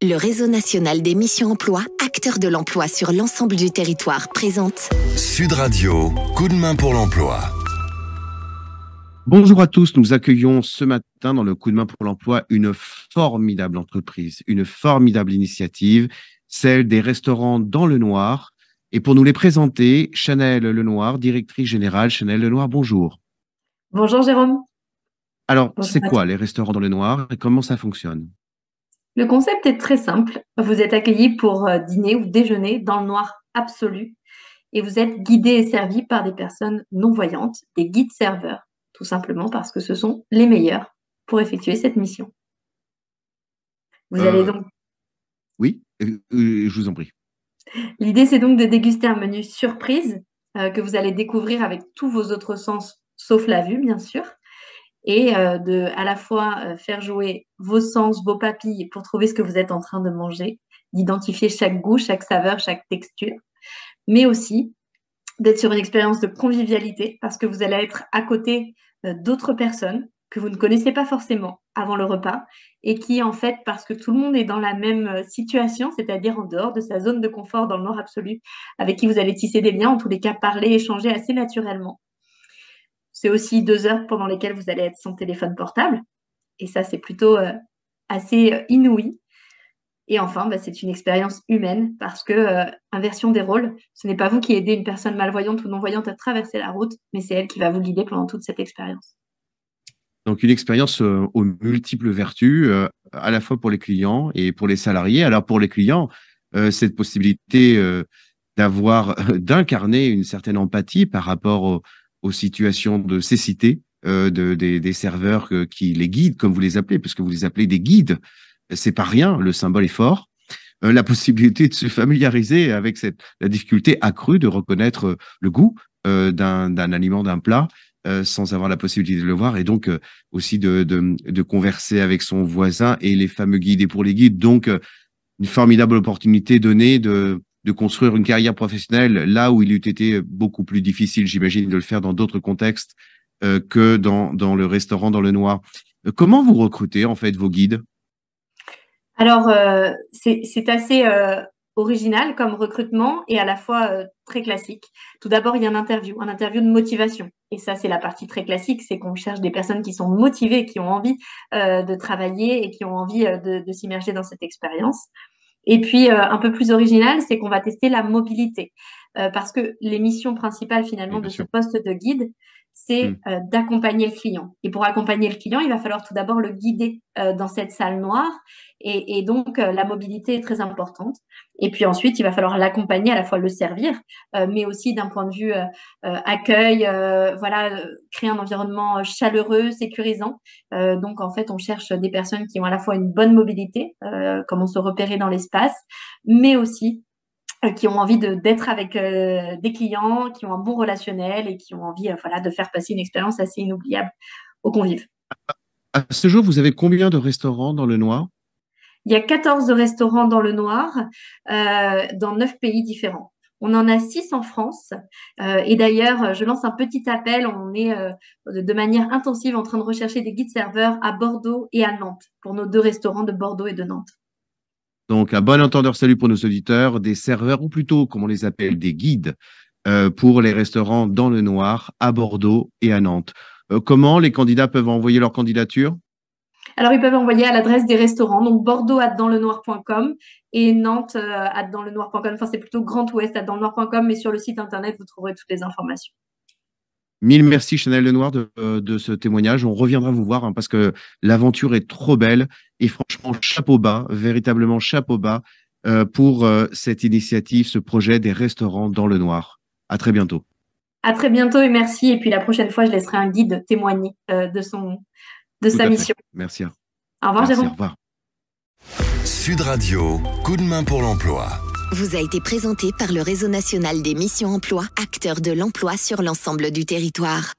Le Réseau national des missions emploi, acteur de l'emploi sur l'ensemble du territoire, présente Sud Radio, coup de main pour l'emploi. Bonjour à tous, nous accueillons ce matin dans le coup de main pour l'emploi une formidable entreprise, une formidable initiative, celle des restaurants dans le Noir. Et pour nous les présenter, Chanel Lenoir, directrice générale. Chanel Lenoir, bonjour. Bonjour Jérôme. Alors, Bonjour c'est quoi les restaurants dans le Noir et comment ça fonctionne? Le concept est très simple. Vous êtes accueillis pour dîner ou déjeuner dans le noir absolu et vous êtes guidés et servis par des personnes non-voyantes, des guides serveurs, tout simplement parce que ce sont les meilleurs pour effectuer cette mission. Vous allez donc... Oui, je vous en prie. L'idée, c'est donc de déguster un menu surprise que vous allez découvrir avec tous vos autres sens, sauf la vue, bien sûr. Et de à la fois faire jouer vos sens, vos papilles pour trouver ce que vous êtes en train de manger, d'identifier chaque goût, chaque saveur, chaque texture, mais aussi d'être sur une expérience de convivialité parce que vous allez être à côté d'autres personnes que vous ne connaissez pas forcément avant le repas et qui, en fait, parce que tout le monde est dans la même situation, c'est-à-dire en dehors de sa zone de confort dans le noir absolu, avec qui vous allez tisser des liens, en tous les cas parler, échanger assez naturellement. C'est aussi 2 heures pendant lesquelles vous allez être sans téléphone portable. Et ça, c'est plutôt assez inouï. Et enfin, c'est une expérience humaine parce que, inversion des rôles, ce n'est pas vous qui aidez une personne malvoyante ou non-voyante à traverser la route, mais c'est elle qui va vous guider pendant toute cette expérience. Donc, une expérience aux multiples vertus, à la fois pour les clients et pour les salariés. Alors, pour les clients, cette possibilité d'incarner une certaine empathie par rapport aux situations de cécité des serveurs qui les guident, comme vous les appelez, parce que vous les appelez des guides. C'est pas rien, le symbole est fort. La possibilité de se familiariser avec la difficulté accrue de reconnaître le goût d'un aliment, d'un plat, sans avoir la possibilité de le voir, et donc aussi de converser avec son voisin et les fameux guides. Et pour les guides, donc, une formidable opportunité donnée de construire une carrière professionnelle là où il eût été beaucoup plus difficile, j'imagine, de le faire dans d'autres contextes que dans le restaurant dans le Noir. Comment vous recrutez, en fait, vos guides? Alors, c'est assez original comme recrutement et à la fois très classique. Tout d'abord, il y a un interview de motivation. Et ça, c'est la partie très classique, c'est qu'on cherche des personnes qui sont motivées, qui ont envie de travailler et qui ont envie de s'immerger dans cette expérience. Et puis, un peu plus original, c'est qu'on va tester la mobilité. Parce que les missions principales, finalement, de ce poste de guide, c'est d'accompagner le client. Et pour accompagner le client, il va falloir tout d'abord le guider dans cette salle noire. Et donc, la mobilité est très importante. Et puis ensuite, il va falloir l'accompagner, à la fois le servir, mais aussi d'un point de vue accueil, créer un environnement chaleureux, sécurisant. Donc, en fait, on cherche des personnes qui ont à la fois une bonne mobilité, comment se repérer dans l'espace, mais aussi qui ont envie d'être avec des clients, qui ont un bon relationnel et qui ont envie de faire passer une expérience assez inoubliable aux convives. À ce jour, vous avez combien de restaurants dans le Noir? Il y a 14 restaurants dans le Noir, dans 9 pays différents. On en a 6 en France. Et d'ailleurs, je lance un petit appel. On est de manière intensive en train de rechercher des guides serveurs à Bordeaux et à Nantes pour nos 2 restaurants de Bordeaux et de Nantes. Donc, à bon entendeur, salut pour nos auditeurs, des serveurs, ou plutôt, comme on les appelle, des guides pour les restaurants dans le Noir, à Bordeaux et à Nantes. Comment les candidats peuvent envoyer leur candidature? Alors, ils peuvent envoyer à l'adresse des restaurants, donc bordeaux@danslenoir.com et Nantes @danslenoir.com. Enfin, c'est plutôt Grand Ouest @danslenoir.com, mais sur le site internet, vous trouverez toutes les informations. Mille merci, Chanel Lenoir, de ce témoignage. On reviendra vous voir parce que l'aventure est trop belle et franchement, chapeau bas, véritablement chapeau bas pour cette initiative, ce projet des restaurants dans le Noir. À très bientôt. À très bientôt et merci. Et puis la prochaine fois, je laisserai un guide témoigner de sa mission. Merci. Au revoir, Jérôme. Au revoir. Sud Radio, coup de main pour l'emploi. Vous a été présenté par le Réseau national des missions emploi, acteur de l'emploi sur l'ensemble du territoire.